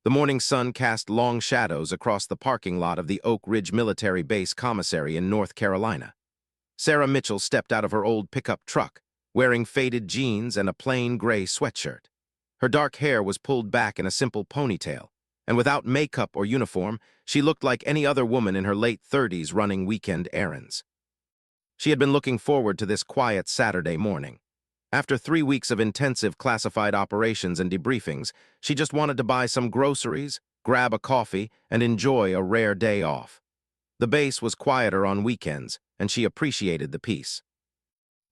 The morning sun cast long shadows across the parking lot of the Oak Ridge Military Base Commissary in North Carolina. Sarah Mitchell stepped out of her old pickup truck, wearing faded jeans and a plain gray sweatshirt. Her dark hair was pulled back in a simple ponytail, and without makeup or uniform, she looked like any other woman in her late 30s running weekend errands. She had been looking forward to this quiet Saturday morning. After 3 weeks of intensive classified operations and debriefings, she just wanted to buy some groceries, grab a coffee, and enjoy a rare day off. The base was quieter on weekends, and she appreciated the peace.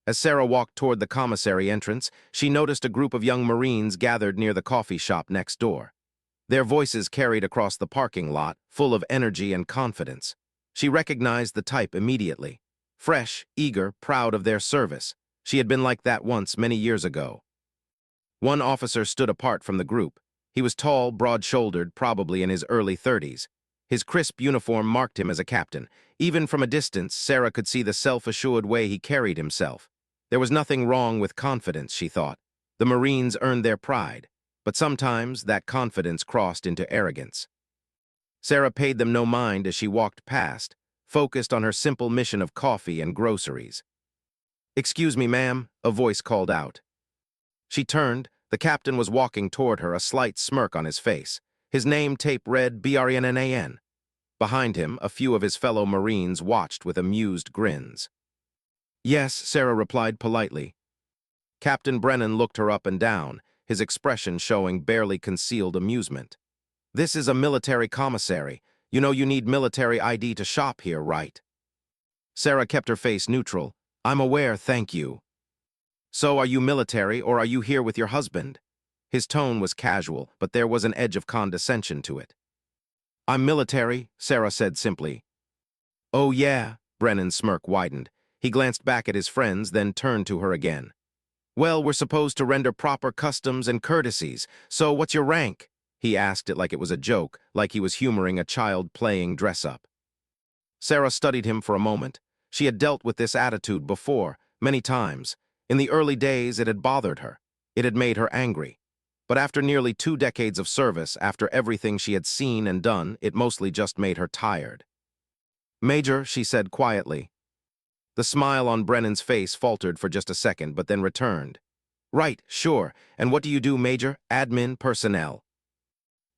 As Sarah walked toward the commissary entrance, she noticed a group of young Marines gathered near the coffee shop next door. Their voices carried across the parking lot, full of energy and confidence. She recognized the type immediately. Fresh, eager, proud of their service. She had been like that once many years ago. One officer stood apart from the group. He was tall, broad-shouldered, probably in his early 30s. His crisp uniform marked him as a captain. Even from a distance, Sarah could see the self-assured way he carried himself. There was nothing wrong with confidence, she thought. The Marines earned their pride, but sometimes that confidence crossed into arrogance. Sarah paid them no mind as she walked past, focused on her simple mission of coffee and groceries. "Excuse me, ma'am," a voice called out. She turned. The captain was walking toward her, a slight smirk on his face. His name tape read BRNNAN. Behind him, a few of his fellow Marines watched with amused grins. "Yes," Sarah replied politely. Captain Brennan looked her up and down, his expression showing barely concealed amusement. "This is a military commissary. You know you need military ID to shop here, right?" Sarah kept her face neutral. "I'm aware, thank you." "So are you military, or are you here with your husband?" His tone was casual, but there was an edge of condescension to it. "I'm military," Sarah said simply. "Oh yeah," Brennan's smirk widened. He glanced back at his friends, then turned to her again. "Well, we're supposed to render proper customs and courtesies, so what's your rank?" He asked it like it was a joke, like he was humoring a child playing dress-up. Sarah studied him for a moment. She had dealt with this attitude before, many times. In the early days, it had bothered her. It had made her angry. But after nearly 2 decades of service, after everything she had seen and done, it mostly just made her tired. "Major," she said quietly. The smile on Brennan's face faltered for just a second, but then returned. "Right, sure. And what do you do, Major? Admin, personnel."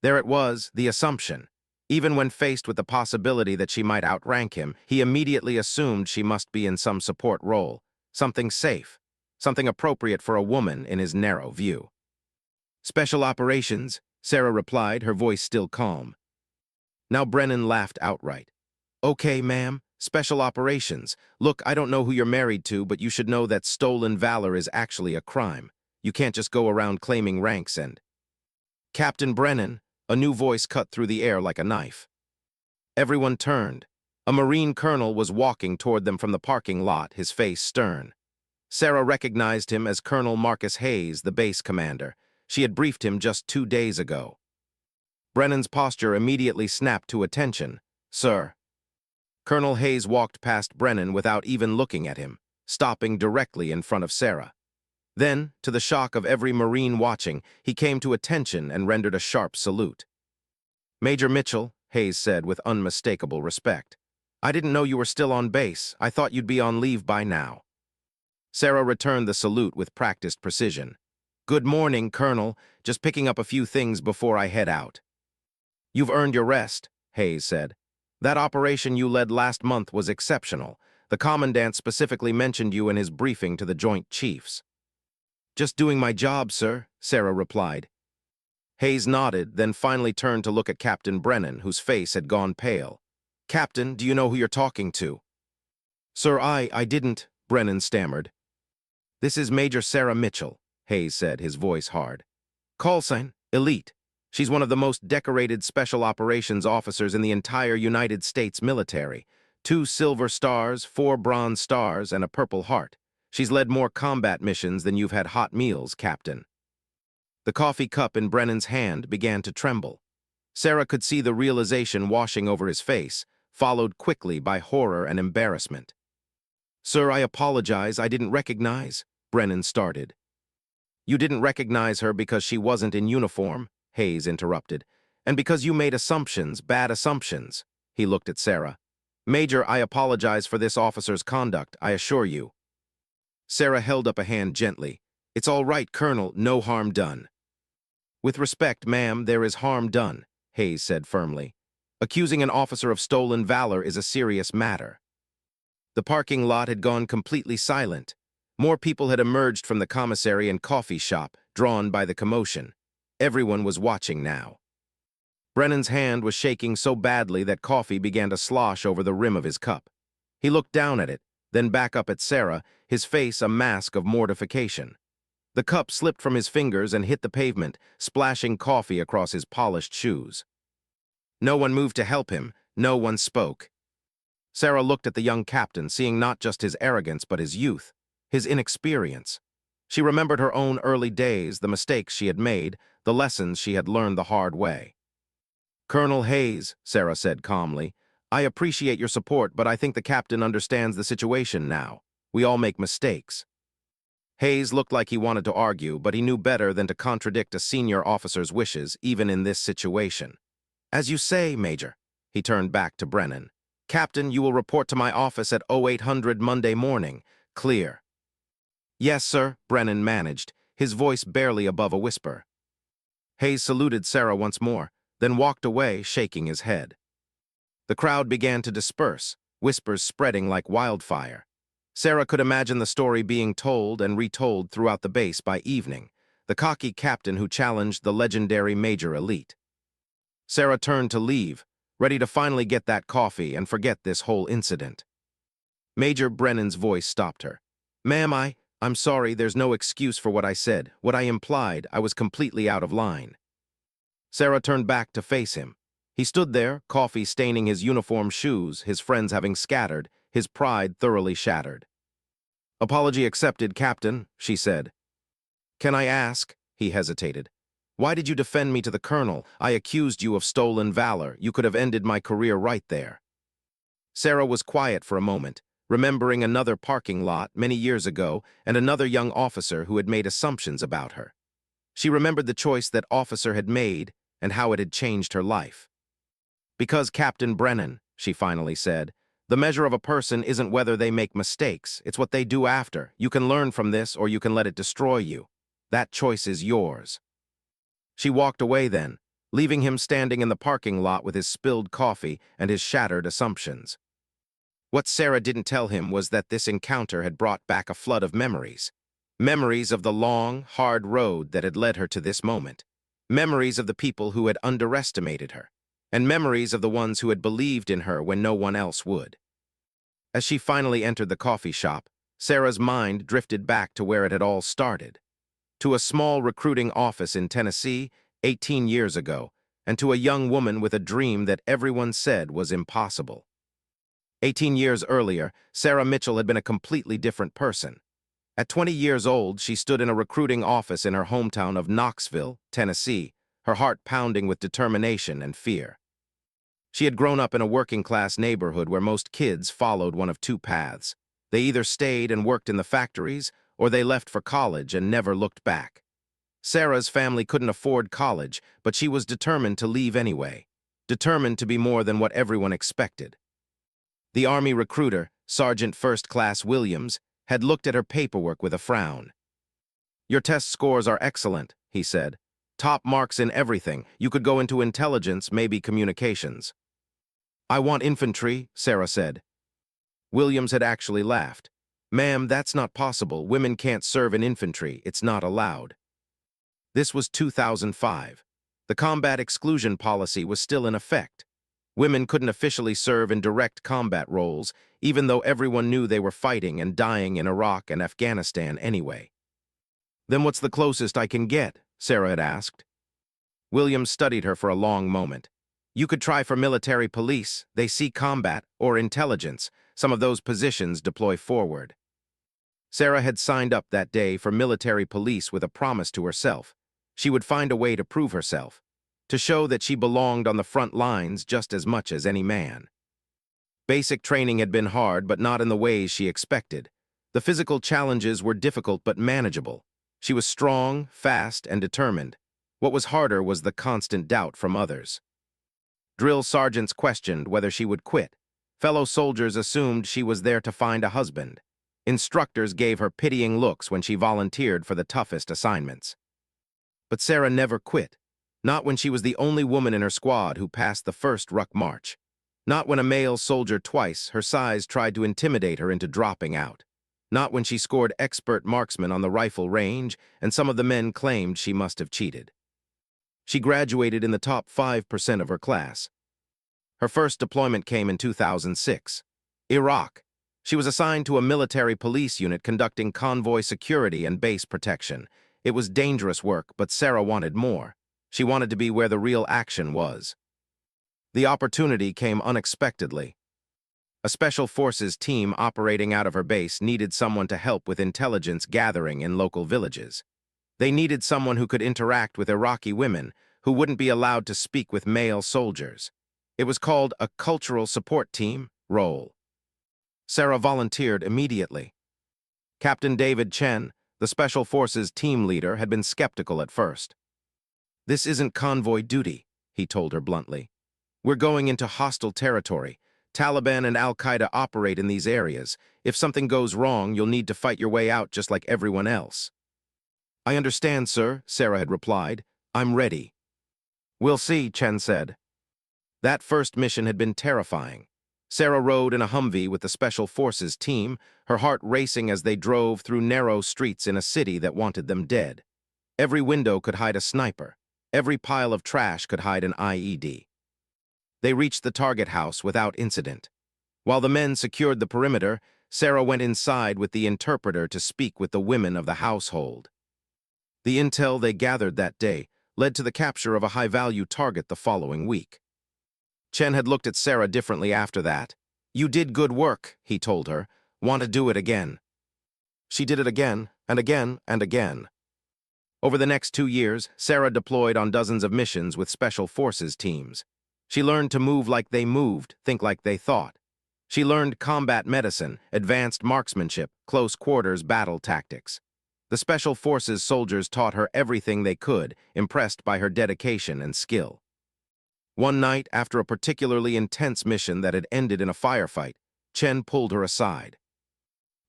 There it was, the assumption. Even when faced with the possibility that she might outrank him, he immediately assumed she must be in some support role, something safe, something appropriate for a woman in his narrow view. "Special operations," Sarah replied, her voice still calm. Now Brennan laughed outright. "Okay, ma'am. Special operations. Look, I don't know who you're married to, but you should know that stolen valor is actually a crime. You can't just go around claiming ranks and—" "Captain Brennan," a new voice cut through the air like a knife. Everyone turned. A Marine colonel was walking toward them from the parking lot, his face stern. Sarah recognized him as Colonel Marcus Hayes, the base commander. She had briefed him just 2 days ago. Brennan's posture immediately snapped to attention. "Sir." Colonel Hayes walked past Brennan without even looking at him, stopping directly in front of Sarah. Then, to the shock of every Marine watching, he came to attention and rendered a sharp salute. "Major Mitchell," Hayes said with unmistakable respect. "I didn't know you were still on base. I thought you'd be on leave by now." Sarah returned the salute with practiced precision. "Good morning, Colonel. Just picking up a few things before I head out." "You've earned your rest," Hayes said. "That operation you led last month was exceptional. The Commandant specifically mentioned you in his briefing to the Joint Chiefs." "Just doing my job, sir," Sarah replied. Hayes nodded, then finally turned to look at Captain Brennan, whose face had gone pale. "Captain, do you know who you're talking to?" "Sir, I didn't," Brennan stammered. "This is Major Sarah Mitchell," Hayes said, his voice hard. "Call sign, Elite. She's one of the most decorated special operations officers in the entire United States military. 2 silver stars, 4 bronze stars, and a Purple Heart. She's led more combat missions than you've had hot meals, Captain." The coffee cup in Brennan's hand began to tremble. Sarah could see the realization washing over his face, followed quickly by horror and embarrassment. "Sir, I apologize. I didn't recognize," Brennan started. "You didn't recognize her because she wasn't in uniform," Hayes interrupted. And because you made assumptions, bad assumptions. He looked at Sarah. Major, I apologize for this officer's conduct, I assure you. Sarah held up a hand gently. It's all right, Colonel, no harm done. With respect, ma'am, there is harm done, Hayes said firmly. Accusing an officer of stolen valor is a serious matter. The parking lot had gone completely silent. More people had emerged from the commissary and coffee shop, drawn by the commotion. Everyone was watching now. Brennan's hand was shaking so badly that coffee began to slosh over the rim of his cup. He looked down at it, then back up at Sarah, his face a mask of mortification. The cup slipped from his fingers and hit the pavement, splashing coffee across his polished shoes. No one moved to help him, no one spoke. Sarah looked at the young captain, seeing not just his arrogance but his youth, his inexperience. She remembered her own early days, the mistakes she had made, the lessons she had learned the hard way. Colonel Hayes, Sarah said calmly, I appreciate your support, but I think the captain understands the situation now. We all make mistakes. Hayes looked like he wanted to argue, but he knew better than to contradict a senior officer's wishes, even in this situation. As you say, Major. He turned back to Brennan. Captain, you will report to my office at 0800 Monday morning. Clear. Yes, sir, Brennan managed, his voice barely above a whisper. Hayes saluted Sarah once more, then walked away, shaking his head. The crowd began to disperse, whispers spreading like wildfire. Sarah could imagine the story being told and retold throughout the base by evening, the cocky captain who challenged the legendary Major Elite. Sarah turned to leave, ready to finally get that coffee and forget this whole incident. Major Brennan's voice stopped her. Ma'am, I'm sorry, there's no excuse for what I said. What I implied, I was completely out of line. Sarah turned back to face him. He stood there, coffee staining his uniform shoes, his friends having scattered, his pride thoroughly shattered. Apology accepted, Captain, she said. Can I ask? He hesitated. Why did you defend me to the colonel? I accused you of stolen valor. You could have ended my career right there. Sarah was quiet for a moment, remembering another parking lot many years ago and another young officer who had made assumptions about her. She remembered the choice that officer had made and how it had changed her life. Because, Captain Brennan, she finally said, the measure of a person isn't whether they make mistakes, it's what they do after. You can learn from this or you can let it destroy you. That choice is yours. She walked away then, leaving him standing in the parking lot with his spilled coffee and his shattered assumptions. What Sarah didn't tell him was that this encounter had brought back a flood of memories. Memories of the long, hard road that had led her to this moment. Memories of the people who had underestimated her. And memories of the ones who had believed in her when no one else would. As she finally entered the coffee shop, Sarah's mind drifted back to where it had all started. To a small recruiting office in Tennessee 18 years ago, and to a young woman with a dream that everyone said was impossible. 18 years earlier, Sarah Mitchell had been a completely different person. At 20 years old, she stood in a recruiting office in her hometown of Knoxville, Tennessee, her heart pounding with determination and fear. She had grown up in a working-class neighborhood where most kids followed one of two paths. They either stayed and worked in the factories, or they left for college and never looked back. Sarah's family couldn't afford college, but she was determined to leave anyway, determined to be more than what everyone expected. The Army recruiter, Sergeant First Class Williams, had looked at her paperwork with a frown. Your test scores are excellent, he said. Top marks in everything. You could go into intelligence, maybe communications. I want infantry, Sarah said. Williams had actually laughed. Ma'am, that's not possible. Women can't serve in infantry. It's not allowed. This was 2005. The combat exclusion policy was still in effect. Women couldn't officially serve in direct combat roles, even though everyone knew they were fighting and dying in Iraq and Afghanistan anyway. Then what's the closest I can get? Sarah had asked. Williams studied her for a long moment. You could try for military police, they see combat, or intelligence. Some of those positions deploy forward. Sarah had signed up that day for military police with a promise to herself. She would find a way to prove herself, to show that she belonged on the front lines just as much as any man. Basic training had been hard, but not in the ways she expected. The physical challenges were difficult but manageable. She was strong, fast, and determined. What was harder was the constant doubt from others. Drill sergeants questioned whether she would quit. Fellow soldiers assumed she was there to find a husband. Instructors gave her pitying looks when she volunteered for the toughest assignments. But Sarah never quit. Not when she was the only woman in her squad who passed the first ruck march. Not when a male soldier twice her size tried to intimidate her into dropping out. Not when she scored expert marksman on the rifle range and some of the men claimed she must have cheated. She graduated in the top 5% of her class. Her first deployment came in 2006. Iraq. She was assigned to a military police unit conducting convoy security and base protection. It was dangerous work, but Sarah wanted more. She wanted to be where the real action was. The opportunity came unexpectedly. A special forces team operating out of her base needed someone to help with intelligence gathering in local villages. They needed someone who could interact with Iraqi women who wouldn't be allowed to speak with male soldiers. It was called a cultural support team role. Sarah volunteered immediately. Captain David Chen, the Special Forces team leader, had been skeptical at first. "This isn't convoy duty," he told her bluntly. "We're going into hostile territory. Taliban and Al-Qaeda operate in these areas. If something goes wrong, you'll need to fight your way out just like everyone else." "I understand, sir," Sarah had replied. "I'm ready." "We'll see," Chen said. That first mission had been terrifying. Sarah rode in a Humvee with the Special Forces team, her heart racing as they drove through narrow streets in a city that wanted them dead. Every window could hide a sniper. Every pile of trash could hide an IED. They reached the target house without incident. While the men secured the perimeter, Sarah went inside with the interpreter to speak with the women of the household. The intel they gathered that day led to the capture of a high-value target the following week. Chen had looked at Sarah differently after that. "You did good work," he told her. "Want to do it again." She did it again, and again, and again. Over the next 2 years, Sarah deployed on dozens of missions with Special Forces teams. She learned to move like they moved, think like they thought. She learned combat medicine, advanced marksmanship, close quarters battle tactics. The Special Forces soldiers taught her everything they could, impressed by her dedication and skill. One night, after a particularly intense mission that had ended in a firefight, Chen pulled her aside.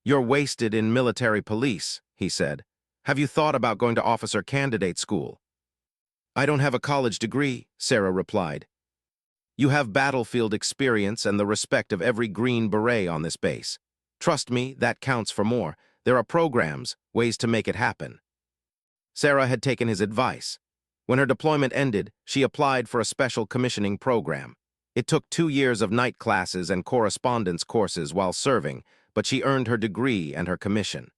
"You're wasted in military police," he said. "Have you thought about going to officer candidate school?" "I don't have a college degree," Sarah replied. "You have battlefield experience and the respect of every Green Beret on this base. Trust me, that counts for more. There are programs, ways to make it happen." Sarah had taken his advice. When her deployment ended, she applied for a special commissioning program. It took 2 years of night classes and correspondence courses while serving, but she earned her degree and her commission.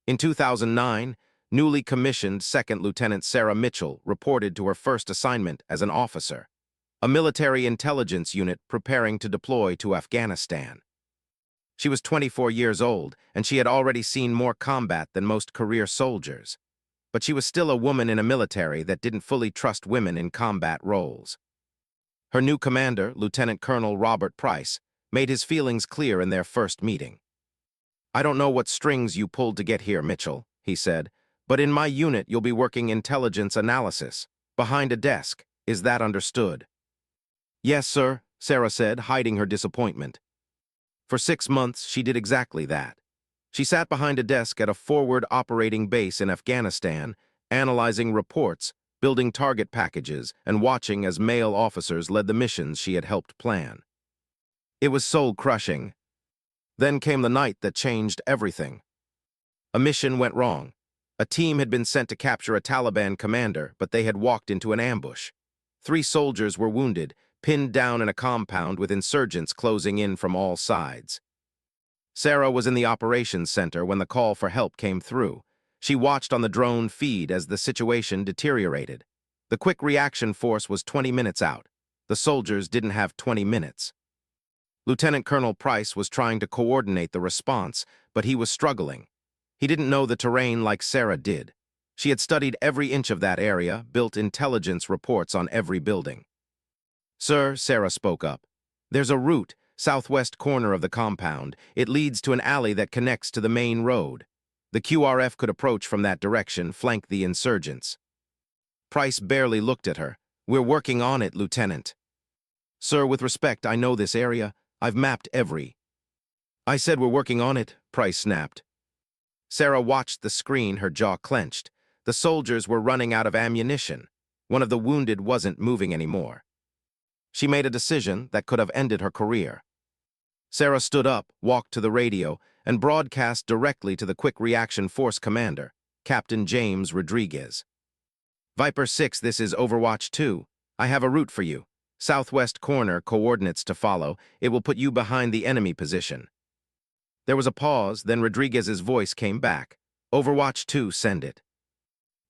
In 2009, newly commissioned Second Lieutenant Sarah Mitchell reported to her first assignment as an officer, a military intelligence unit preparing to deploy to Afghanistan. She was 24 years old, and she had already seen more combat than most career soldiers. But she was still a woman in a military that didn't fully trust women in combat roles. Her new commander, Lieutenant Colonel Robert Price, made his feelings clear in their first meeting. "I don't know what strings you pulled to get here, Mitchell," he said, "but in my unit you'll be working intelligence analysis, behind a desk. Is that understood?" "Yes, sir," Sarah said, hiding her disappointment. For 6 months, she did exactly that. She sat behind a desk at a forward operating base in Afghanistan, analyzing reports, building target packages, and watching as male officers led the missions she had helped plan. It was soul-crushing. Then came the night that changed everything. A mission went wrong. A team had been sent to capture a Taliban commander, but they had walked into an ambush. 3 soldiers were wounded, pinned down in a compound with insurgents closing in from all sides. Sarah was in the operations center when the call for help came through. She watched on the drone feed as the situation deteriorated. The quick reaction force was 20 minutes out. The soldiers didn't have 20 minutes. Lieutenant Colonel Price was trying to coordinate the response, but he was struggling. He didn't know the terrain like Sarah did. She had studied every inch of that area, built intelligence reports on every building. "Sir," Sarah spoke up, "there's a route, southwest corner of the compound. It leads to an alley that connects to the main road. The QRF could approach from that direction, flank the insurgents." Price barely looked at her. "We're working on it, Lieutenant." "Sir, with respect, I know this area. I've mapped every—" "I said we're working on it," Price snapped. Sarah watched the screen, her jaw clenched. The soldiers were running out of ammunition. One of the wounded wasn't moving anymore. She made a decision that could have ended her career. Sarah stood up, walked to the radio, and broadcast directly to the Quick Reaction Force commander, Captain James Rodriguez. "Viper 6, this is Overwatch 2. I have a route for you. Southwest corner, coordinates to follow. It will put you behind the enemy position." There was a pause, then Rodriguez's voice came back. "Overwatch 2, send it."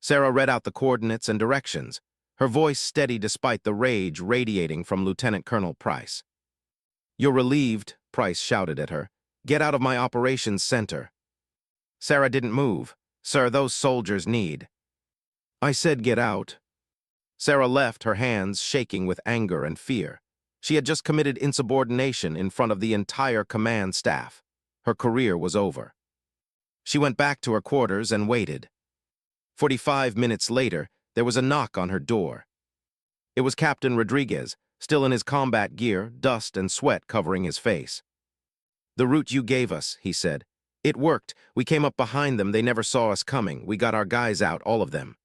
Sarah read out the coordinates and directions, her voice steady despite the rage radiating from Lieutenant Colonel Price. "You're relieved," Price shouted at her. "Get out of my operations center." Sarah didn't move. "Sir, those soldiers need—" "I said get out." Sarah left, her hands shaking with anger and fear. She had just committed insubordination in front of the entire command staff. Her career was over. She went back to her quarters and waited. 45 minutes later, there was a knock on her door. It was Captain Rodriguez, still in his combat gear, dust and sweat covering his face. "The route you gave us," he said. "It worked. We came up behind them. They never saw us coming. We got our guys out, all of them."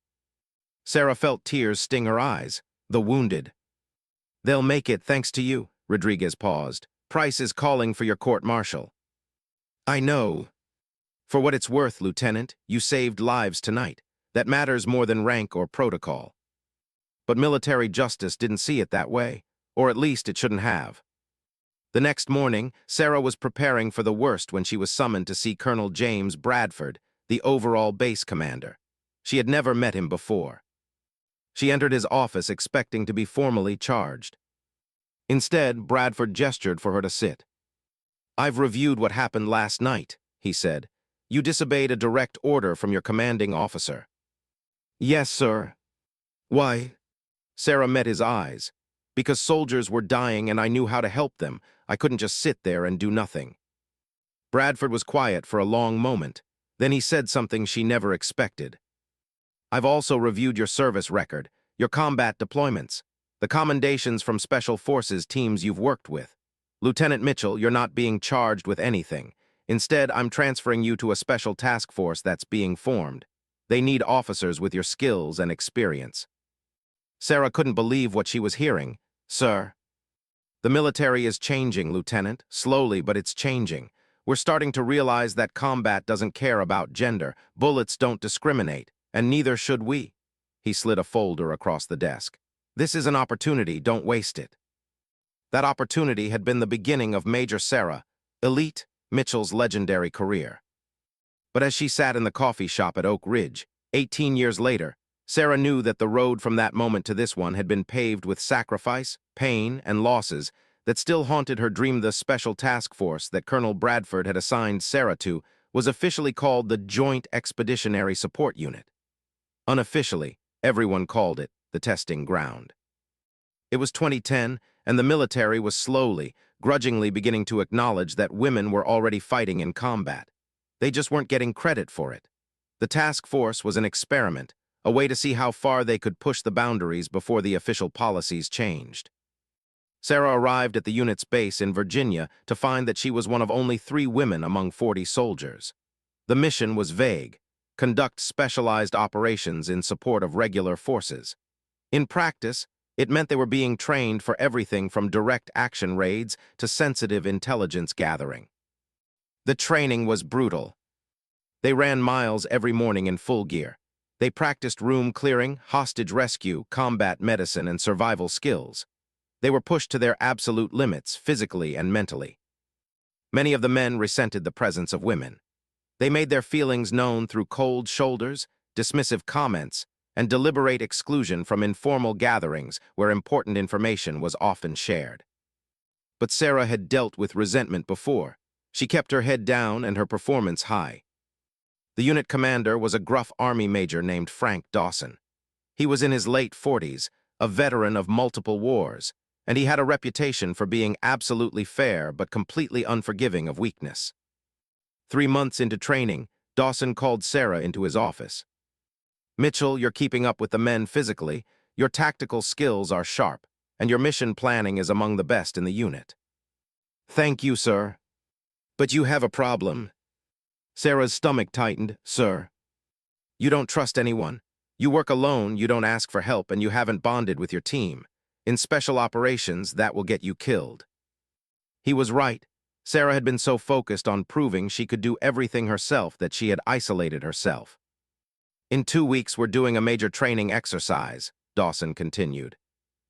Sarah felt tears sting her eyes. "The wounded." "They'll make it, thanks to you." Rodriguez paused. "Price is calling for your court-martial." "I know." "For what it's worth, Lieutenant, you saved lives tonight. That matters more than rank or protocol." But military justice didn't see it that way, or at least it shouldn't have. The next morning, Sarah was preparing for the worst when she was summoned to see Colonel James Bradford, the overall base commander. She had never met him before. She entered his office expecting to be formally charged. Instead, Bradford gestured for her to sit. "I've reviewed what happened last night," he said. "You disobeyed a direct order from your commanding officer." "Yes, sir." "Why?" Sarah met his eyes. "Because soldiers were dying and I knew how to help them. I couldn't just sit there and do nothing." Bradford was quiet for a long moment. Then he said something she never expected. "I've also reviewed your service record, your combat deployments, the commendations from Special Forces teams you've worked with. Lieutenant Mitchell, you're not being charged with anything. Instead, I'm transferring you to a special task force that's being formed. They need officers with your skills and experience." Sarah couldn't believe what she was hearing. "Sir." "The military is changing, Lieutenant. Slowly, but it's changing. We're starting to realize that combat doesn't care about gender. Bullets don't discriminate, and neither should we." He slid a folder across the desk. "This is an opportunity, don't waste it." That opportunity had been the beginning of Major Sarah, Elite, Mitchell's legendary career. But as she sat in the coffee shop at Oak Ridge, 18 years later, Sarah knew that the road from that moment to this one had been paved with sacrifice, pain, and losses that still haunted her dream. The special task force that Colonel Bradford had assigned Sarah to was officially called the Joint Expeditionary Support Unit. Unofficially, everyone called it the testing ground. It was 2010, and the military was slowly, grudgingly beginning to acknowledge that women were already fighting in combat. They just weren't getting credit for it. The task force was an experiment, a way to see how far they could push the boundaries before the official policies changed. Sarah arrived at the unit's base in Virginia to find that she was one of only 3 women among 40 soldiers. The mission was vague: conduct specialized operations in support of regular forces. In practice, it meant they were being trained for everything from direct action raids to sensitive intelligence gathering. The training was brutal. They ran miles every morning in full gear. They practiced room clearing, hostage rescue, combat medicine, and survival skills. They were pushed to their absolute limits, physically and mentally. Many of the men resented the presence of women. They made their feelings known through cold shoulders, dismissive comments, and deliberate exclusion from informal gatherings where important information was often shared. But Sarah had dealt with resentment before. She kept her head down and her performance high. The unit commander was a gruff Army major named Frank Dawson. He was in his late 40s, a veteran of multiple wars, and he had a reputation for being absolutely fair but completely unforgiving of weakness. 3 months into training, Dawson called Sarah into his office. Mitchell, you're keeping up with the men physically, your tactical skills are sharp, and your mission planning is among the best in the unit. Thank you, sir. But you have a problem. Sarah's stomach tightened. Sir. You don't trust anyone. You work alone, you don't ask for help, and you haven't bonded with your team. In special operations, that will get you killed. He was right. Sarah had been so focused on proving she could do everything herself that she had isolated herself. In 2 weeks, we're doing a major training exercise, Dawson continued.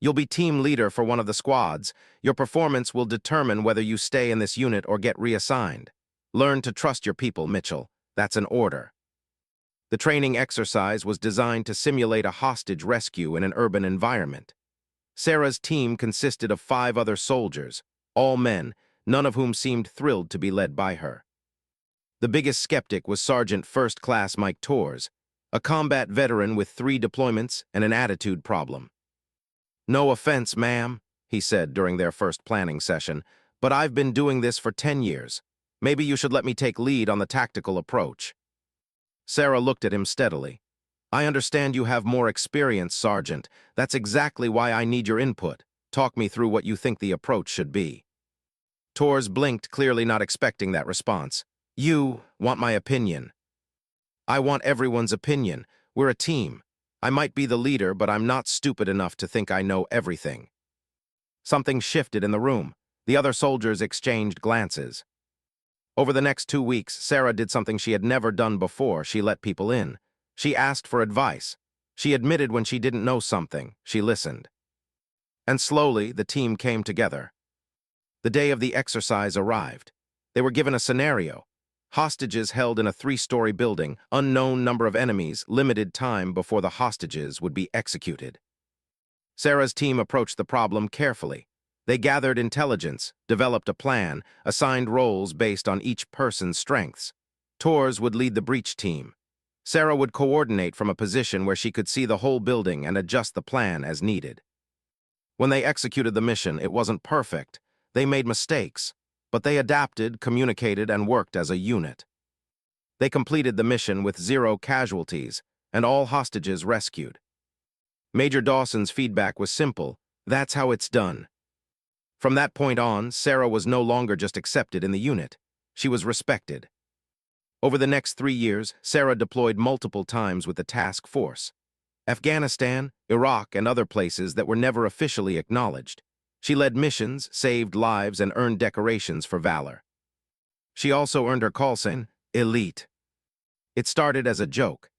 You'll be team leader for one of the squads. Your performance will determine whether you stay in this unit or get reassigned. Learn to trust your people, Mitchell. That's an order. The training exercise was designed to simulate a hostage rescue in an urban environment. Sarah's team consisted of 5 other soldiers, all men, none of whom seemed thrilled to be led by her. The biggest skeptic was Sergeant First Class Mike Torres, a combat veteran with 3 deployments and an attitude problem. No offense, ma'am, he said during their first planning session, but I've been doing this for 10 years. Maybe you should let me take lead on the tactical approach. Sarah looked at him steadily. I understand you have more experience, Sergeant. That's exactly why I need your input. Talk me through what you think the approach should be. Torres blinked, clearly not expecting that response. You want my opinion. I want everyone's opinion. We're a team. I might be the leader, but I'm not stupid enough to think I know everything. Something shifted in the room. The other soldiers exchanged glances. Over the next 2 weeks, Sarah did something she had never done before. She let people in. She asked for advice. She admitted when she didn't know something. She listened. And slowly, the team came together. The day of the exercise arrived. They were given a scenario. Hostages held in a 3-story building, unknown number of enemies, limited time before the hostages would be executed. Sarah's team approached the problem carefully. They gathered intelligence, developed a plan, assigned roles based on each person's strengths. Torres would lead the breach team. Sarah would coordinate from a position where she could see the whole building and adjust the plan as needed. When they executed the mission, it wasn't perfect. They made mistakes, but they adapted, communicated, and worked as a unit. They completed the mission with 0 casualties and all hostages rescued. Major Dawson's feedback was simple. That's how it's done. From that point on, Sarah was no longer just accepted in the unit. She was respected. Over the next 3 years, Sarah deployed multiple times with the task force. Afghanistan, Iraq, and other places that were never officially acknowledged. She led missions, saved lives, and earned decorations for valor. She also earned her call sign, Elite. It started as a joke.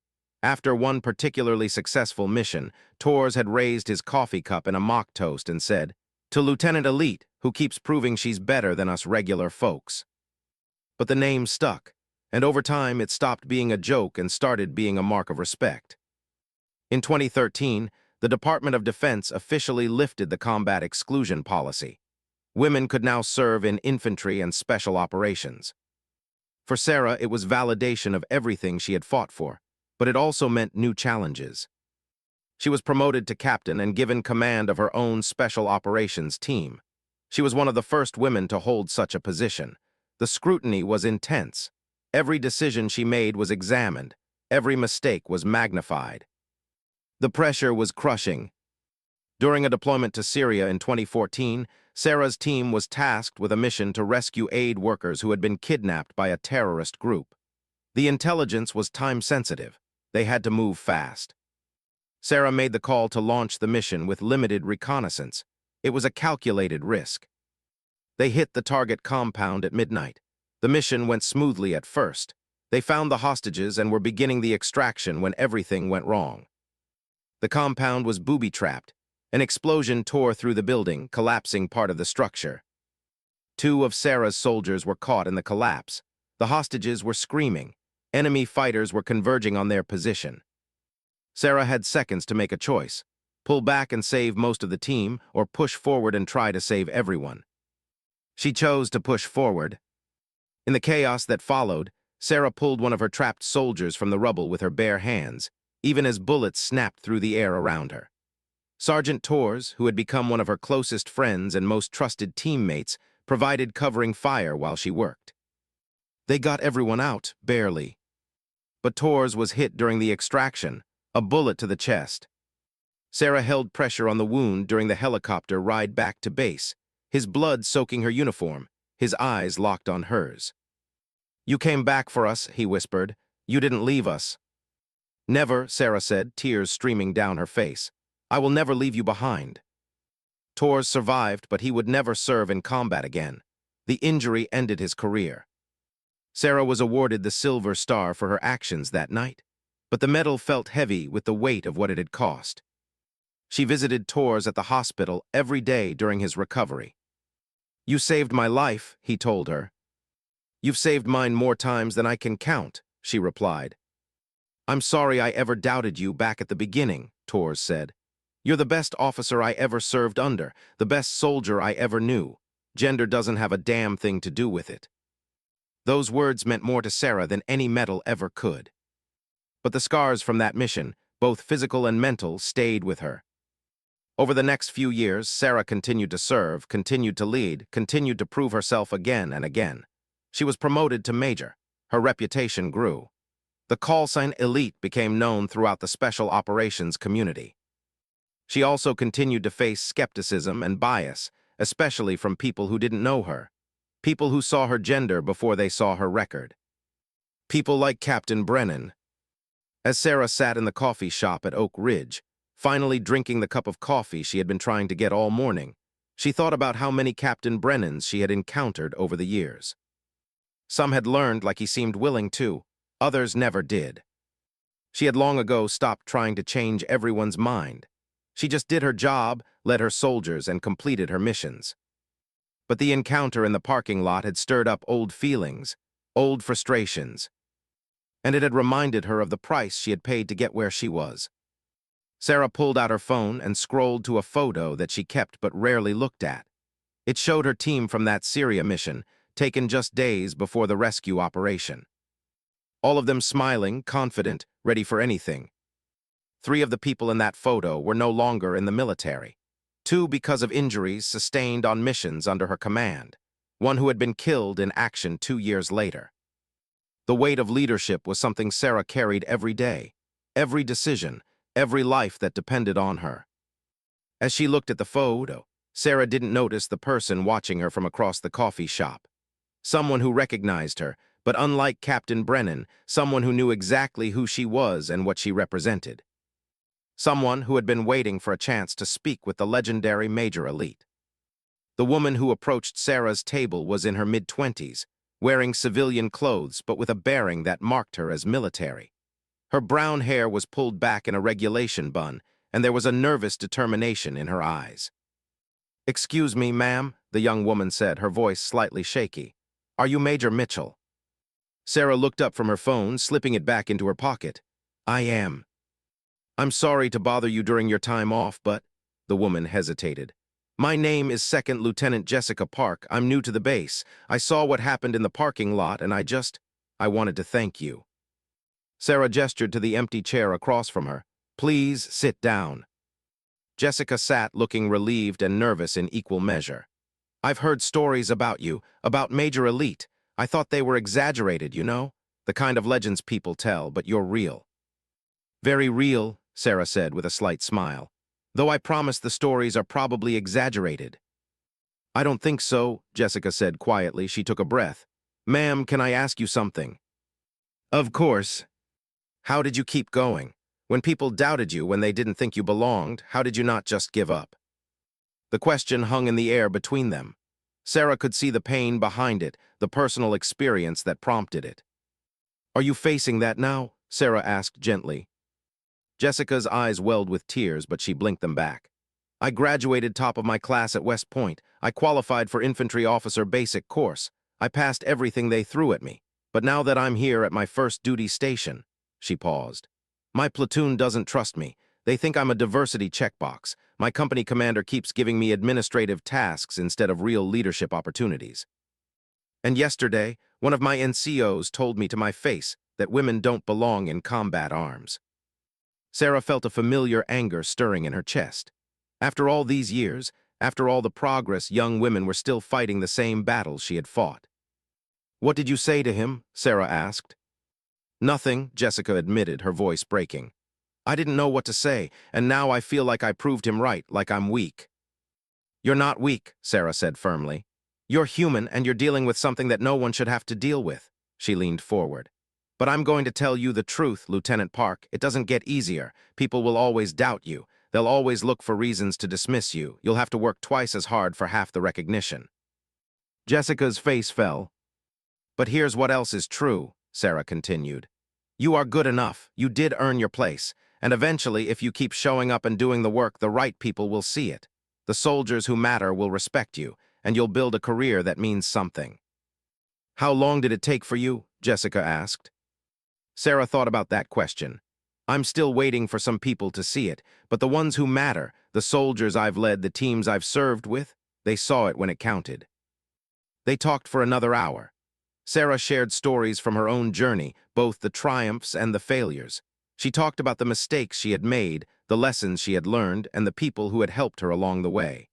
After one particularly successful mission, Torres had raised his coffee cup in a mock toast and said, "To Lieutenant Elite, who keeps proving she's better than us regular folks." But the name stuck, and over time it stopped being a joke and started being a mark of respect. In 2013, the Department of Defense officially lifted the combat exclusion policy. Women could now serve in infantry and special operations. For Sarah, it was validation of everything she had fought for, but it also meant new challenges. She was promoted to captain and given command of her own special operations team. She was one of the first women to hold such a position. The scrutiny was intense. Every decision she made was examined. Every mistake was magnified. The pressure was crushing. During a deployment to Syria in 2014, Sarah's team was tasked with a mission to rescue aid workers who had been kidnapped by a terrorist group. The intelligence was time-sensitive. They had to move fast. Sarah made the call to launch the mission with limited reconnaissance. It was a calculated risk. They hit the target compound at midnight. The mission went smoothly at first. They found the hostages and were beginning the extraction when everything went wrong. The compound was booby-trapped. An explosion tore through the building, collapsing part of the structure. 2 of Sarah's soldiers were caught in the collapse. The hostages were screaming. Enemy fighters were converging on their position. Sarah had seconds to make a choice: pull back and save most of the team, or push forward and try to save everyone. She chose to push forward. In the chaos that followed, Sarah pulled one of her trapped soldiers from the rubble with her bare hands, even as bullets snapped through the air around her. Sergeant Torres, who had become one of her closest friends and most trusted teammates, provided covering fire while she worked. They got everyone out, barely. But Torres was hit during the extraction. A bullet to the chest. Sarah held pressure on the wound during the helicopter ride back to base, his blood soaking her uniform, his eyes locked on hers. "You came back for us," he whispered. "You didn't leave us." "Never," Sarah said, tears streaming down her face. "I will never leave you behind." Torres survived, but he would never serve in combat again. The injury ended his career. Sarah was awarded the Silver Star for her actions that night, but the medal felt heavy with the weight of what it had cost. She visited Torres at the hospital every day during his recovery. "You saved my life," he told her. "You've saved mine more times than I can count," she replied. "I'm sorry I ever doubted you back at the beginning," Torres said. "You're the best officer I ever served under, the best soldier I ever knew. Gender doesn't have a damn thing to do with it." Those words meant more to Sarah than any medal ever could. But the scars from that mission, both physical and mental, stayed with her. Over the next few years, Sarah continued to serve, continued to lead, continued to prove herself again and again. She was promoted to major. Her reputation grew. The call sign Elite became known throughout the special operations community. She also continued to face skepticism and bias, especially from people who didn't know her, people who saw her gender before they saw her record. People like Captain Brennan. As Sarah sat in the coffee shop at Oak Ridge, finally drinking the cup of coffee she had been trying to get all morning, she thought about how many Captain Brennans she had encountered over the years. Some had learned like he seemed willing to, others never did. She had long ago stopped trying to change everyone's mind. She just did her job, led her soldiers, and completed her missions. But the encounter in the parking lot had stirred up old feelings, old frustrations, and it had reminded her of the price she had paid to get where she was. Sarah pulled out her phone and scrolled to a photo that she kept but rarely looked at. It showed her team from that Syria mission, taken just days before the rescue operation. All of them smiling, confident, ready for anything. 3 of the people in that photo were no longer in the military. 2 because of injuries sustained on missions under her command. 1 who had been killed in action 2 years later. The weight of leadership was something Sarah carried every day, every decision, every life that depended on her. As she looked at the photo, Sarah didn't notice the person watching her from across the coffee shop. Someone who recognized her, but unlike Captain Brennan, someone who knew exactly who she was and what she represented. Someone who had been waiting for a chance to speak with the legendary Major Elite. The woman who approached Sarah's table was in her mid-20s, wearing civilian clothes but with a bearing that marked her as military. Her brown hair was pulled back in a regulation bun, and there was a nervous determination in her eyes. "Excuse me, ma'am," the young woman said, her voice slightly shaky. "Are you Major Mitchell?" Sarah looked up from her phone, slipping it back into her pocket. "I am." "I'm sorry to bother you during your time off, but—" the woman hesitated. "My name is Second Lieutenant Jessica Park. I'm new to the base. I saw what happened in the parking lot, and I wanted to thank you." Sarah gestured to the empty chair across from her. "Please sit down." Jessica sat, looking relieved and nervous in equal measure. "I've heard stories about you, about Major Elite. I thought they were exaggerated, you know? The kind of legends people tell, but you're real." "Very real," Sarah said with a slight smile. "Though I promise the stories are probably exaggerated." "I don't think so," Jessica said quietly. She took a breath. "Ma'am, can I ask you something?" "Of course." "How did you keep going? When people doubted you, when they didn't think you belonged, how did you not just give up?" The question hung in the air between them. Sarah could see the pain behind it, the personal experience that prompted it. "Are you facing that now?" Sarah asked gently. Jessica's eyes welled with tears, but she blinked them back. "I graduated top of my class at West Point. I qualified for infantry officer basic course. I passed everything they threw at me. But now that I'm here at my first duty station," she paused, "my platoon doesn't trust me. They think I'm a diversity checkbox. My company commander keeps giving me administrative tasks instead of real leadership opportunities. And yesterday, one of my NCOs told me to my face that women don't belong in combat arms." Sarah felt a familiar anger stirring in her chest. After all these years, after all the progress, young women were still fighting the same battles she had fought. "What did you say to him?" Sarah asked. "Nothing," Jessica admitted, her voice breaking. I didn't know what to say, and now I feel like I proved him right, like I'm weak. You're not weak, Sarah said firmly. You're human, and you're dealing with something that no one should have to deal with. She leaned forward. But I'm going to tell you the truth, Lieutenant Park. It doesn't get easier. People will always doubt you. They'll always look for reasons to dismiss you. You'll have to work twice as hard for half the recognition. Jessica's face fell. But here's what else is true, Sarah continued. You are good enough. You did earn your place. And eventually, if you keep showing up and doing the work, the right people will see it. The soldiers who matter will respect you, and you'll build a career that means something. How long did it take for you? Jessica asked. Sarah thought about that question. I'm still waiting for some people to see it, but the ones who matter, the soldiers I've led, the teams I've served with, they saw it when it counted. They talked for another hour. Sarah shared stories from her own journey, both the triumphs and the failures. She talked about the mistakes she had made, the lessons she had learned, and the people who had helped her along the way.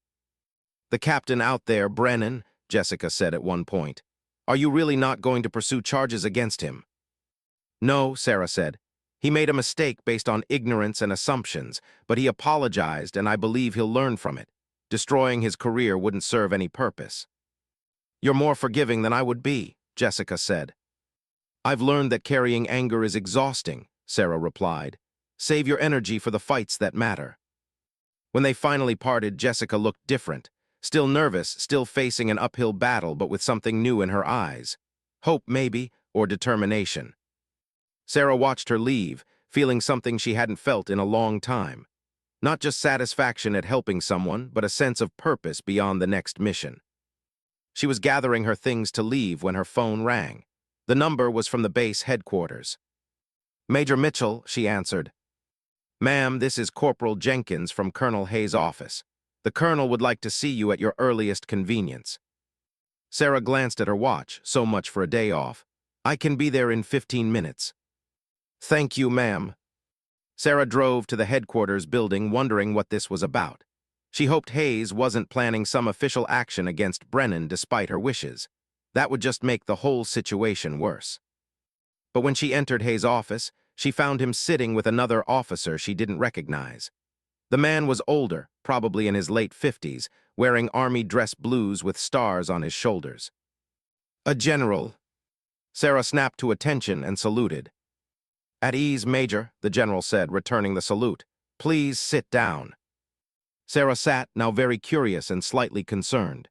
The captain out there, Brennan, Jessica said at one point. Are you really not going to pursue charges against him? No, Sarah said. He made a mistake based on ignorance and assumptions, but he apologized, and I believe he'll learn from it. Destroying his career wouldn't serve any purpose. You're more forgiving than I would be, Jessica said. I've learned that carrying anger is exhausting, Sarah replied. Save your energy for the fights that matter. When they finally parted, Jessica looked different. Still nervous, still facing an uphill battle, but with something new in her eyes. Hope, maybe, or determination. Sarah watched her leave, feeling something she hadn't felt in a long time. Not just satisfaction at helping someone, but a sense of purpose beyond the next mission. She was gathering her things to leave when her phone rang. The number was from the base headquarters. Major Mitchell, she answered. Ma'am, this is Corporal Jenkins from Colonel Hayes' office. The colonel would like to see you at your earliest convenience. Sarah glanced at her watch. So much for a day off. I can be there in 15 minutes. Thank you, ma'am. Sarah drove to the headquarters building, wondering what this was about. She hoped Hayes wasn't planning some official action against Brennan despite her wishes. That would just make the whole situation worse. But when she entered Hayes' office, she found him sitting with another officer she didn't recognize. The man was older, probably in his late 50s, wearing army dress blues with stars on his shoulders. A general. Sarah snapped to attention and saluted. At ease, Major, the general said, returning the salute. Please sit down. Sarah sat, now very curious and slightly concerned.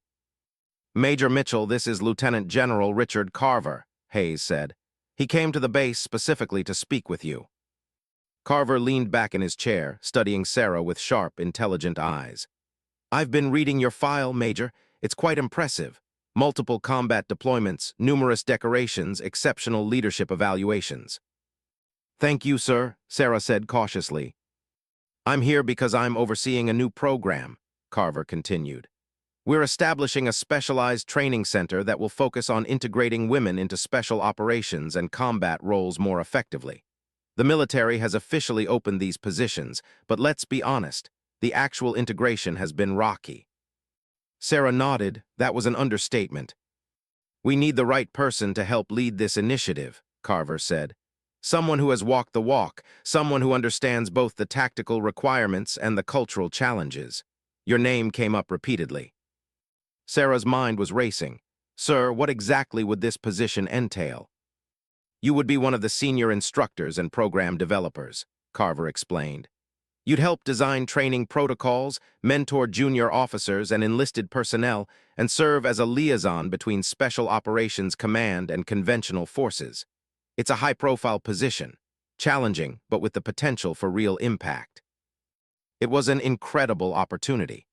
Major Mitchell, this is Lieutenant General Richard Carver, Hayes said. He came to the base specifically to speak with you. Carver leaned back in his chair, studying Sarah with sharp, intelligent eyes. I've been reading your file, Major. It's quite impressive. Multiple combat deployments, numerous decorations, exceptional leadership evaluations. Thank you, sir, Sarah said cautiously. I'm here because I'm overseeing a new program, Carver continued. We're establishing a specialized training center that will focus on integrating women into special operations and combat roles more effectively. The military has officially opened these positions, but let's be honest, the actual integration has been rocky. Sarah nodded. That was an understatement. We need the right person to help lead this initiative, Carver said. Someone who has walked the walk, someone who understands both the tactical requirements and the cultural challenges. Your name came up repeatedly. Sarah's mind was racing. Sir, what exactly would this position entail? You would be one of the senior instructors and program developers, Carver explained. You'd help design training protocols, mentor junior officers and enlisted personnel, and serve as a liaison between Special Operations Command and conventional forces. It's a high-profile position, challenging, but with the potential for real impact. It was an incredible opportunity,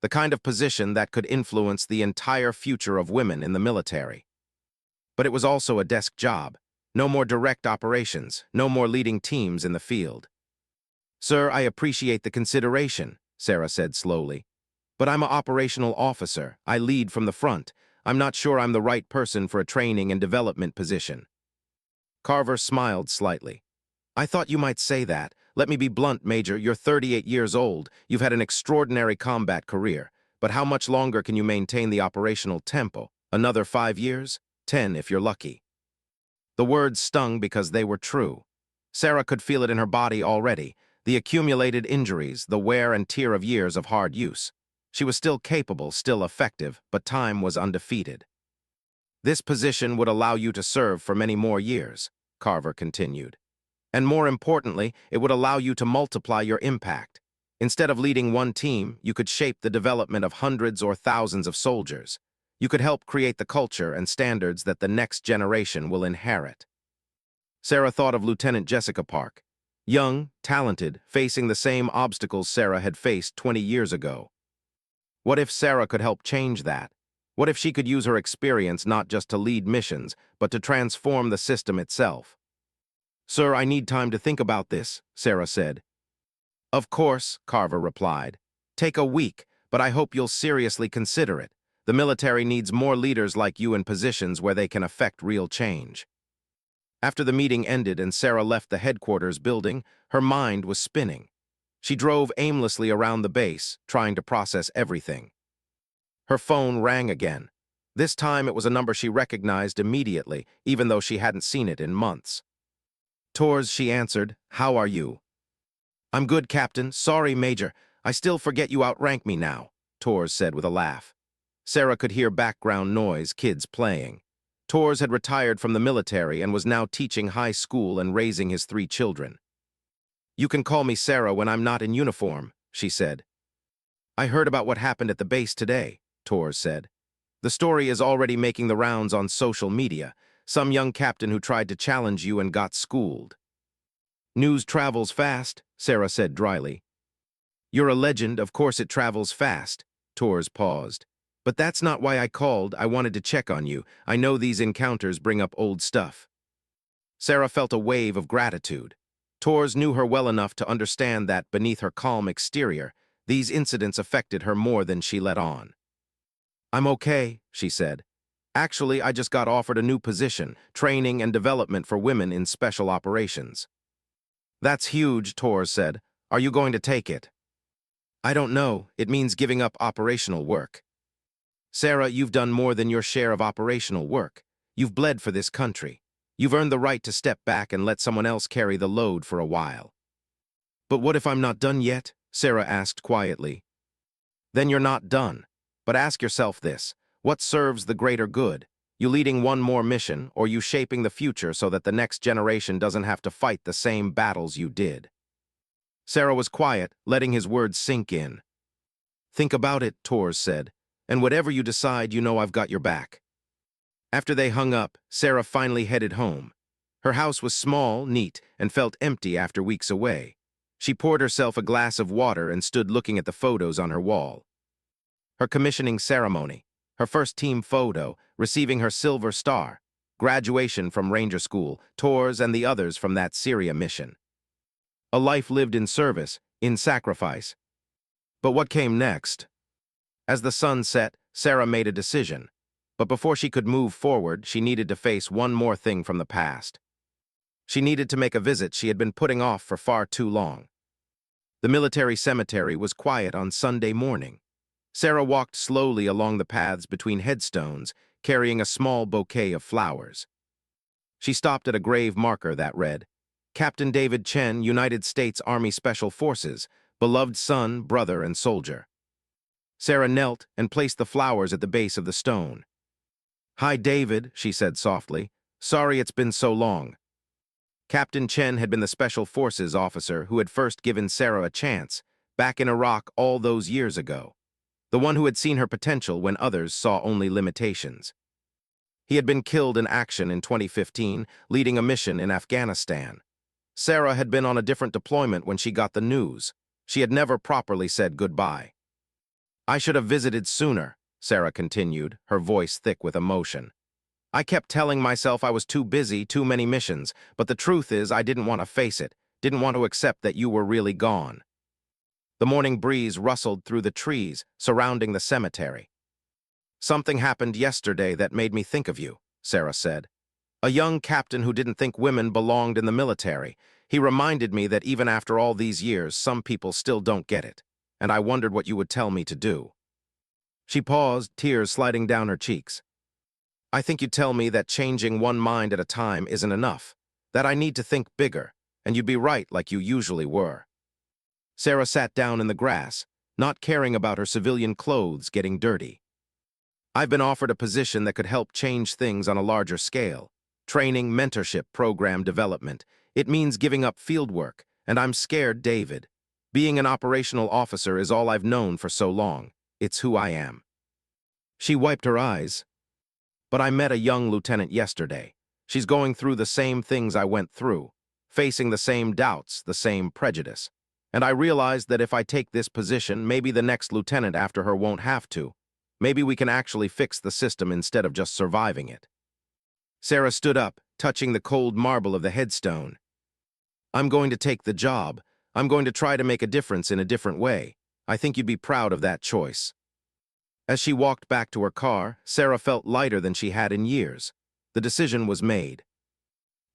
the kind of position that could influence the entire future of women in the military. But it was also a desk job. No more direct operations, no more leading teams in the field. Sir, I appreciate the consideration, Sarah said slowly. But I'm an operational officer. I lead from the front. I'm not sure I'm the right person for a training and development position. Carver smiled slightly. I thought you might say that. Let me be blunt, Major. You're 38 years old. You've had an extraordinary combat career. But how much longer can you maintain the operational tempo? Another 5 years? 10 if you're lucky. The words stung because they were true. Sarah could feel it in her body already. the accumulated injuries, the wear and tear of years of hard use. She was still capable, still effective, but time was undefeated. This position would allow you to serve for many more years, Carver continued. And more importantly, it would allow you to multiply your impact. Instead of leading one team, you could shape the development of hundreds or thousands of soldiers. You could help create the culture and standards that the next generation will inherit. Sarah thought of Lieutenant Jessica Park. Young, talented, facing the same obstacles Sarah had faced 20 years ago. What if Sarah could help change that? What if she could use her experience not just to lead missions, but to transform the system itself? "Sir, I need time to think about this," Sarah said. "Of course," Carver replied. "Take a week, but I hope you'll seriously consider it. The military needs more leaders like you in positions where they can affect real change." After the meeting ended and Sarah left the headquarters building, her mind was spinning. She drove aimlessly around the base, trying to process everything. Her phone rang again. This time it was a number she recognized immediately, even though she hadn't seen it in months. "Tors," she answered. "How are you?" "I'm good, Captain. Sorry, Major. I still forget you outrank me now," Tors said with a laugh. Sarah could hear background noise, kids playing. Tors had retired from the military and was now teaching high school and raising his 3 children. "You can call me Sarah when I'm not in uniform," she said. "I heard about what happened at the base today," Tors said. "The story is already making the rounds on social media. Some young captain who tried to challenge you and got schooled." "News travels fast," Sarah said dryly. "You're a legend, of course it travels fast." Tors paused. "But that's not why I called. I wanted to check on you. I know these encounters bring up old stuff." Sarah felt a wave of gratitude. Tors knew her well enough to understand that, beneath her calm exterior, these incidents affected her more than she let on. "I'm okay," she said. "Actually, I just got offered a new position, training and development for women in special operations." "That's huge," Tors said. "Are you going to take it?" "I don't know. It means giving up operational work." "Sarah, you've done more than your share of operational work. You've bled for this country. You've earned the right to step back and let someone else carry the load for a while." "But what if I'm not done yet?" Sarah asked quietly. "Then you're not done. But ask yourself this: what serves the greater good? You leading one more mission, or you shaping the future so that the next generation doesn't have to fight the same battles you did?" Sarah was quiet, letting his words sink in. "Think about it," Tors said. "And whatever you decide, you know I've got your back." After they hung up, Sarah finally headed home. Her house was small, neat, and felt empty after weeks away. She poured herself a glass of water and stood looking at the photos on her wall. Her commissioning ceremony, her first team photo, receiving her silver star, graduation from Ranger School, Tors and the others from that Syria mission. A life lived in service, in sacrifice. But what came next? As the sun set, Sarah made a decision. But before she could move forward, she needed to face one more thing from the past. She needed to make a visit she had been putting off for far too long. The military cemetery was quiet on Sunday morning. Sarah walked slowly along the paths between headstones, carrying a small bouquet of flowers. She stopped at a grave marker that read, "Captain David Chen, United States Army Special Forces, beloved son, brother, and soldier." Sarah knelt and placed the flowers at the base of the stone. "Hi, David," she said softly. "Sorry it's been so long." Captain Chen had been the Special Forces officer who had first given Sarah a chance, back in Iraq all those years ago. The one who had seen her potential when others saw only limitations. He had been killed in action in 2015, leading a mission in Afghanistan. Sarah had been on a different deployment when she got the news. She had never properly said goodbye. "I should have visited sooner," Sarah continued, her voice thick with emotion. "I kept telling myself I was too busy, too many missions, but the truth is I didn't want to face it, didn't want to accept that you were really gone." The morning breeze rustled through the trees surrounding the cemetery. "Something happened yesterday that made me think of you," Sarah said. "A young captain who didn't think women belonged in the military. He reminded me that even after all these years, some people still don't get it, and I wondered what you would tell me to do." She paused, tears sliding down her cheeks. "I think you'd tell me that changing one mind at a time isn't enough, that I need to think bigger, and you'd be right like you usually were." Sarah sat down in the grass, not caring about her civilian clothes getting dirty. I've been offered a position that could help change things on a larger scale. Training, mentorship, program development. It means giving up field work, and I'm scared, David. Being an operational officer is all I've known for so long. It's who I am. She wiped her eyes. But I met a young lieutenant yesterday. She's going through the same things I went through, facing the same doubts, the same prejudice. And I realized that if I take this position, maybe the next lieutenant after her won't have to. Maybe we can actually fix the system instead of just surviving it. Sarah stood up, touching the cold marble of the headstone. I'm going to take the job. I'm going to try to make a difference in a different way. I think you'd be proud of that choice. As she walked back to her car, Sarah felt lighter than she had in years. The decision was made.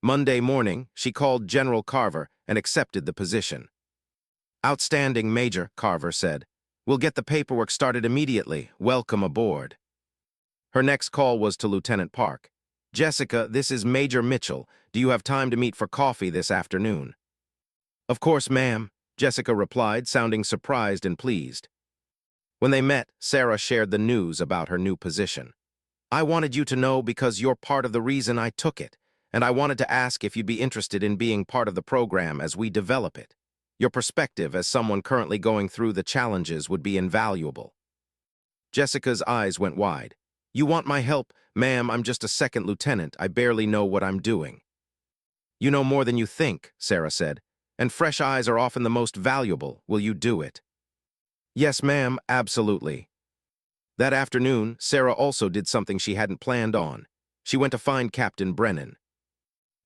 Monday morning, she called General Carver and accepted the position. Outstanding, Major, Carver said. We'll get the paperwork started immediately. Welcome aboard. Her next call was to Lieutenant Park. Jessica, this is Major Mitchell. Do you have time to meet for coffee this afternoon? Of course, ma'am, Jessica replied, sounding surprised and pleased. When they met, Sarah shared the news about her new position. I wanted you to know because you're part of the reason I took it, and I wanted to ask if you'd be interested in being part of the program as we develop it. Your perspective as someone currently going through the challenges would be invaluable. Jessica's eyes went wide. You want my help? Ma'am, I'm just a second lieutenant. I barely know what I'm doing. You know more than you think, Sarah said, and fresh eyes are often the most valuable. Will you do it? Yes, ma'am, absolutely. That afternoon, Sarah also did something she hadn't planned on. She went to find Captain Brennan.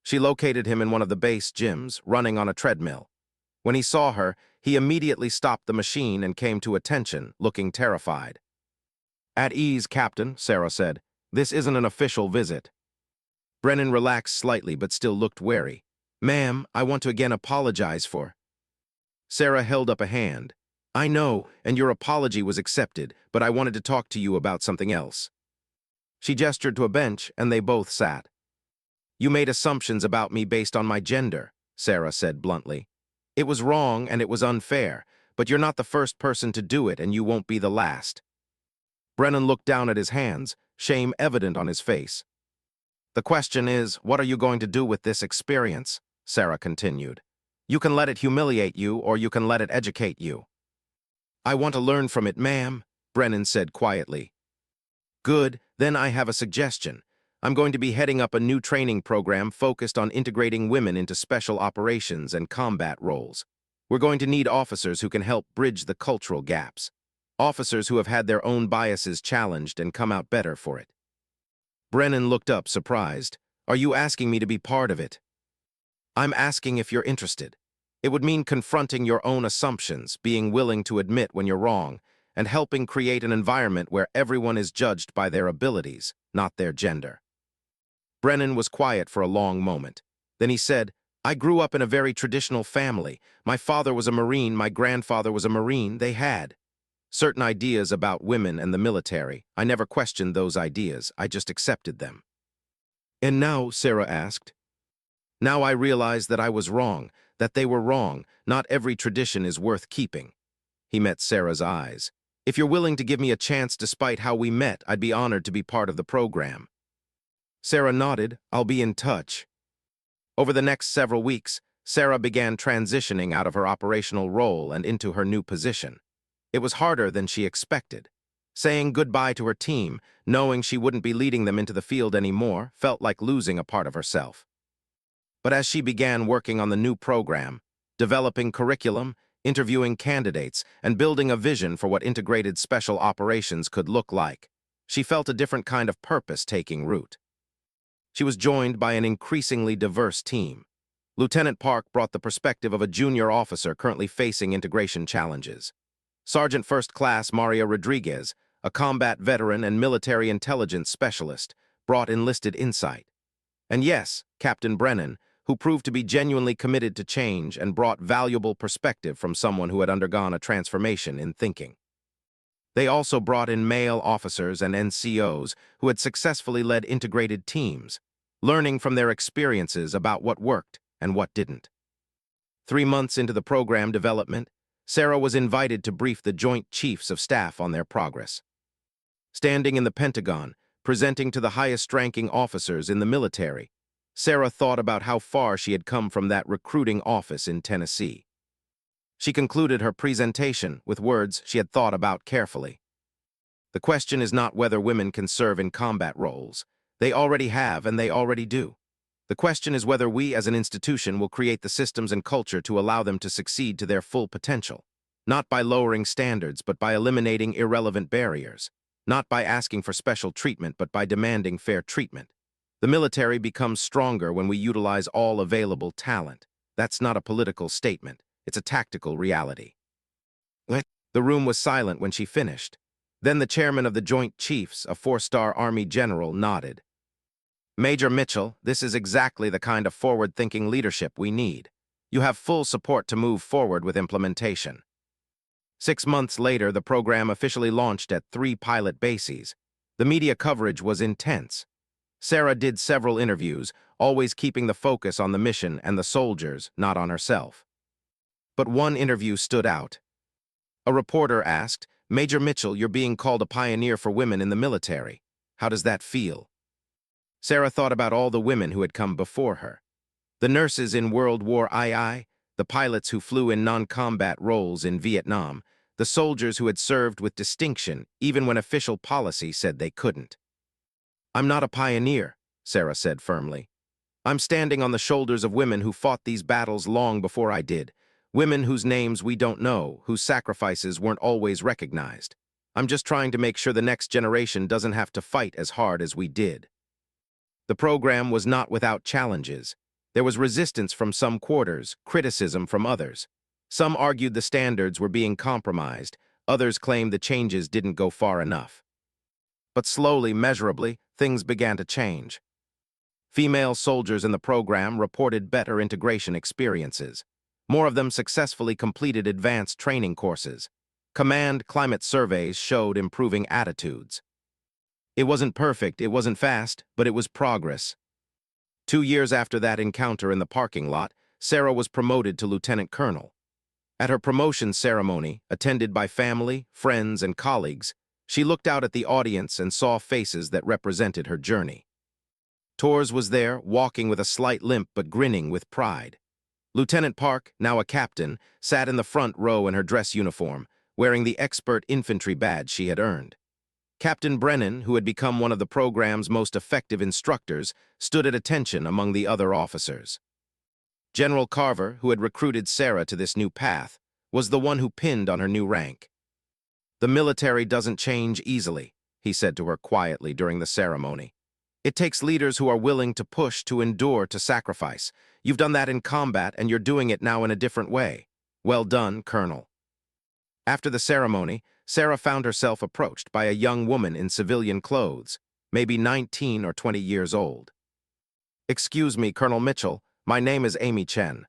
She located him in one of the base gyms, running on a treadmill. When he saw her, he immediately stopped the machine and came to attention, looking terrified. At ease, Captain, Sarah said. This isn't an official visit. Brennan relaxed slightly but still looked wary. Ma'am, I want to again apologize for... Sarah held up a hand. I know, and your apology was accepted, but I wanted to talk to you about something else. She gestured to a bench, and they both sat. You made assumptions about me based on my gender, Sarah said bluntly. It was wrong and it was unfair, but you're not the first person to do it and you won't be the last. Brennan looked down at his hands, shame evident on his face. The question is, what are you going to do with this experience? Sarah continued. You can let it humiliate you or you can let it educate you. I want to learn from it, ma'am, Brennan said quietly. Good, then I have a suggestion. I'm going to be heading up a new training program focused on integrating women into special operations and combat roles. We're going to need officers who can help bridge the cultural gaps. Officers who have had their own biases challenged and come out better for it. Brennan looked up, surprised. Are you asking me to be part of it? I'm asking if you're interested. It would mean confronting your own assumptions, being willing to admit when you're wrong, and helping create an environment where everyone is judged by their abilities, not their gender. Brennan was quiet for a long moment. Then he said, I grew up in a very traditional family. My father was a Marine, my grandfather was a Marine. They had certain ideas about women and the military. I never questioned those ideas. I just accepted them. And now, Sarah asked, now I realize that I was wrong, that they were wrong. Not every tradition is worth keeping. He met Sarah's eyes. If you're willing to give me a chance despite how we met, I'd be honored to be part of the program. Sarah nodded. I'll be in touch. Over the next several weeks, Sarah began transitioning out of her operational role and into her new position. It was harder than she expected. Saying goodbye to her team, knowing she wouldn't be leading them into the field anymore, felt like losing a part of herself. But as she began working on the new program, developing curriculum, interviewing candidates, and building a vision for what integrated special operations could look like, she felt a different kind of purpose taking root. She was joined by an increasingly diverse team. Lieutenant Park brought the perspective of a junior officer currently facing integration challenges. Sergeant First Class Maria Rodriguez, a combat veteran and military intelligence specialist, brought enlisted insight. And yes, Captain Brennan, who proved to be genuinely committed to change and brought valuable perspective from someone who had undergone a transformation in thinking. They also brought in male officers and NCOs who had successfully led integrated teams, learning from their experiences about what worked and what didn't. 3 months into the program development, Sarah was invited to brief the Joint Chiefs of Staff on their progress. Standing in the Pentagon, presenting to the highest-ranking officers in the military, Sarah thought about how far she had come from that recruiting office in Tennessee. She concluded her presentation with words she had thought about carefully. The question is not whether women can serve in combat roles. They already have and they already do. The question is whether we as an institution will create the systems and culture to allow them to succeed to their full potential, not by lowering standards but by eliminating irrelevant barriers, not by asking for special treatment but by demanding fair treatment. The military becomes stronger when we utilize all available talent. That's not a political statement. It's a tactical reality. The room was silent when she finished. Then the chairman of the Joint Chiefs, a 4-star Army general, nodded. Major Mitchell, this is exactly the kind of forward-thinking leadership we need. You have full support to move forward with implementation. 6 months later, the program officially launched at 3 pilot bases. The media coverage was intense. Sarah did several interviews, always keeping the focus on the mission and the soldiers, not on herself. But one interview stood out. A reporter asked, "Major Mitchell, you're being called a pioneer for women in the military. How does that feel?" Sarah thought about all the women who had come before her. The nurses in World War II, the pilots who flew in non-combat roles in Vietnam, the soldiers who had served with distinction even when official policy said they couldn't. "I'm not a pioneer," Sarah said firmly. "I'm standing on the shoulders of women who fought these battles long before I did, women whose names we don't know, whose sacrifices weren't always recognized. I'm just trying to make sure the next generation doesn't have to fight as hard as we did." The program was not without challenges. There was resistance from some quarters, criticism from others. Some argued the standards were being compromised, others claimed the changes didn't go far enough. But slowly, measurably, things began to change. Female soldiers in the program reported better integration experiences. More of them successfully completed advanced training courses. Command climate surveys showed improving attitudes. It wasn't perfect, it wasn't fast, but it was progress. 2 years after that encounter in the parking lot, Sarah was promoted to lieutenant colonel. At her promotion ceremony, attended by family, friends, and colleagues, she looked out at the audience and saw faces that represented her journey. Torres was there, walking with a slight limp but grinning with pride. Lieutenant Park, now a captain, sat in the front row in her dress uniform, wearing the expert infantry badge she had earned. Captain Brennan, who had become one of the program's most effective instructors, stood at attention among the other officers. General Carver, who had recruited Sarah to this new path, was the one who pinned on her new rank. "The military doesn't change easily," he said to her quietly during the ceremony. "It takes leaders who are willing to push, to endure, to sacrifice. You've done that in combat, and you're doing it now in a different way. Well done, Colonel." After the ceremony, Sarah found herself approached by a young woman in civilian clothes, maybe 19 or 20 years old. "Excuse me, Colonel Mitchell, my name is Amy Chen."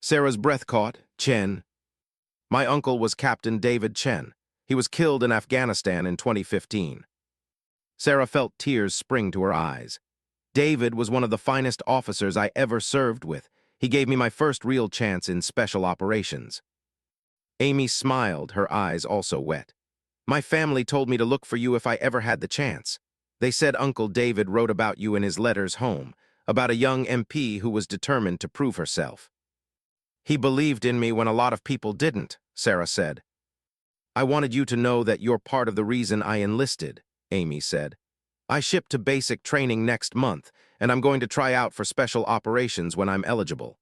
Sarah's breath caught. "Chen." "My uncle was Captain David Chen. He was killed in Afghanistan in 2015. Sarah felt tears spring to her eyes. "David was one of the finest officers I ever served with. He gave me my first real chance in special operations." Amy smiled, her eyes also wet. "My family told me to look for you if I ever had the chance. They said Uncle David wrote about you in his letters home, about a young MP who was determined to prove herself." "He believed in me when a lot of people didn't," Sarah said. "I wanted you to know that you're part of the reason I enlisted," Amy said. "I ship to basic training next month, and I'm going to try out for special operations when I'm eligible."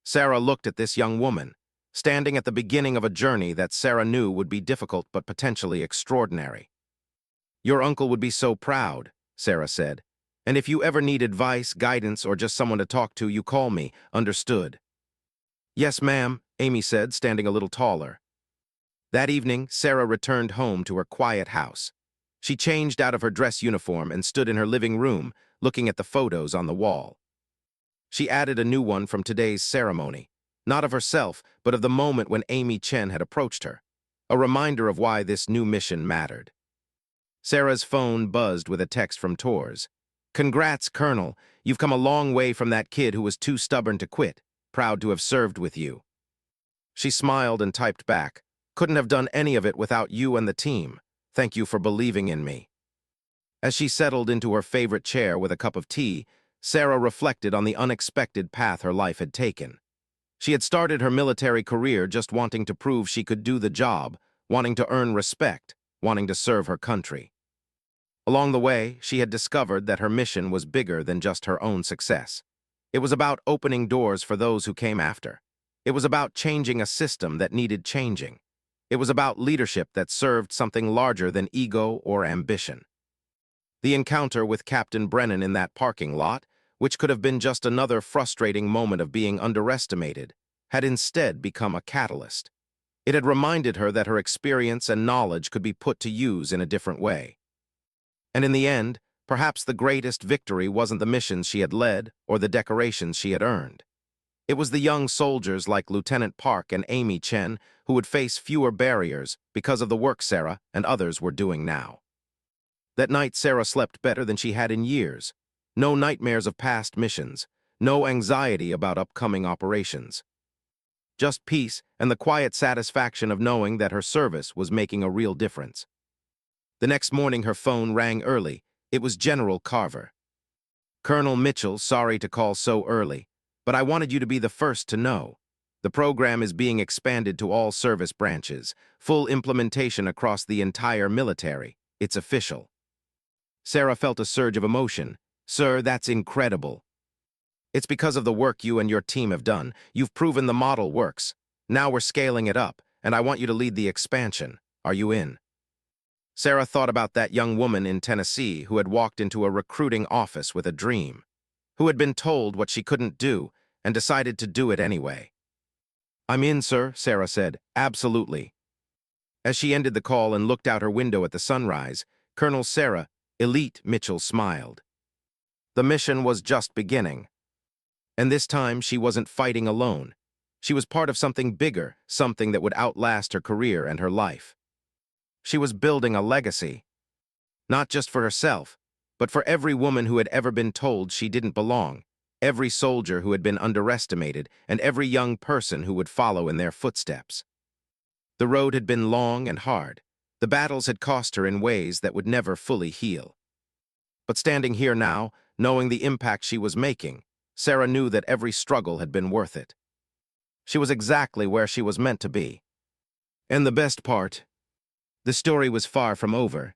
Sarah looked at this young woman, standing at the beginning of a journey that Sarah knew would be difficult but potentially extraordinary. "Your uncle would be so proud," Sarah said. "And if you ever need advice, guidance, or just someone to talk to, you call me. Understood?" "Yes, ma'am," Amy said, standing a little taller. That evening, Sarah returned home to her quiet house. She changed out of her dress uniform and stood in her living room, looking at the photos on the wall. She added a new one from today's ceremony, not of herself, but of the moment when Amy Chen had approached her, a reminder of why this new mission mattered. Sarah's phone buzzed with a text from Torres. "Congrats, Colonel. You've come a long way from that kid who was too stubborn to quit. Proud to have served with you." She smiled and typed back, "Couldn't have done any of it without you and the team. Thank you for believing in me." As she settled into her favorite chair with a cup of tea, Sarah reflected on the unexpected path her life had taken. She had started her military career just wanting to prove she could do the job, wanting to earn respect, wanting to serve her country. Along the way, she had discovered that her mission was bigger than just her own success. It was about opening doors for those who came after. It was about changing a system that needed changing. It was about leadership that served something larger than ego or ambition. The encounter with Captain Brennan in that parking lot, which could have been just another frustrating moment of being underestimated, had instead become a catalyst. It had reminded her that her experience and knowledge could be put to use in a different way. And in the end, perhaps the greatest victory wasn't the missions she had led or the decorations she had earned. It was the young soldiers like Lieutenant Park and Amy Chen who would face fewer barriers because of the work Sarah and others were doing now. That night, Sarah slept better than she had in years. No nightmares of past missions, no anxiety about upcoming operations. Just peace and the quiet satisfaction of knowing that her service was making a real difference. The next morning, her phone rang early. It was General Carver. "Colonel Mitchell, sorry to call so early, but I wanted you to be the first to know. The program is being expanded to all service branches, full implementation across the entire military. It's official." Sarah felt a surge of emotion. "Sir, that's incredible. It's because of the work you and your team have done. You've proven the model works. Now we're scaling it up, and I want you to lead the expansion. Are you in?" Sarah thought about that young woman in Tennessee who had walked into a recruiting office with a dream, who had been told what she couldn't do and decided to do it anyway. "I'm in, sir," Sarah said. "Absolutely." As she ended the call and looked out her window at the sunrise, Colonel Sarah, Elite Mitchell, smiled. The mission was just beginning. And this time, she wasn't fighting alone. She was part of something bigger, something that would outlast her career and her life. She was building a legacy. Not just for herself, but for every woman who had ever been told she didn't belong, every soldier who had been underestimated, and every young person who would follow in their footsteps. The road had been long and hard. The battles had cost her in ways that would never fully heal. But standing here now, knowing the impact she was making, Sarah knew that every struggle had been worth it. She was exactly where she was meant to be. And the best part, the story was far from over.